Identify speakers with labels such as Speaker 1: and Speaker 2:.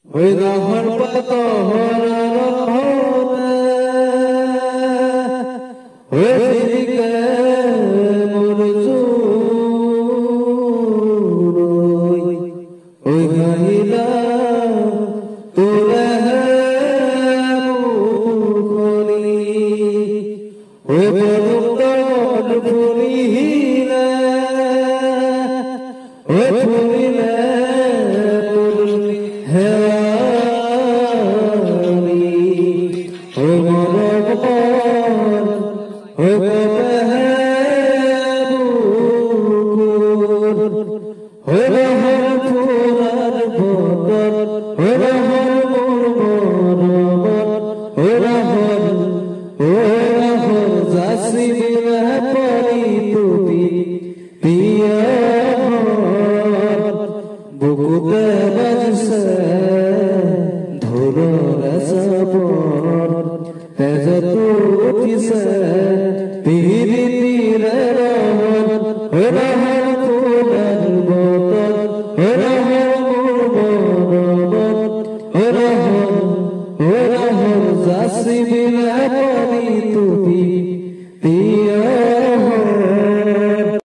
Speaker 1: ওই নহর পাতহর রহমে ওই দিকে মরজুর ওই গাইলা তোরে মুখনি ওই বরুণ ফুলিলে ওই ফুলিলে বুকুতে বাজছে ধরো রসপর তেজ তুঠিছে পিরিতিরে রহন রহন ফুলের বোতল রহন রহন রহন জাসি বিলে পরি তুই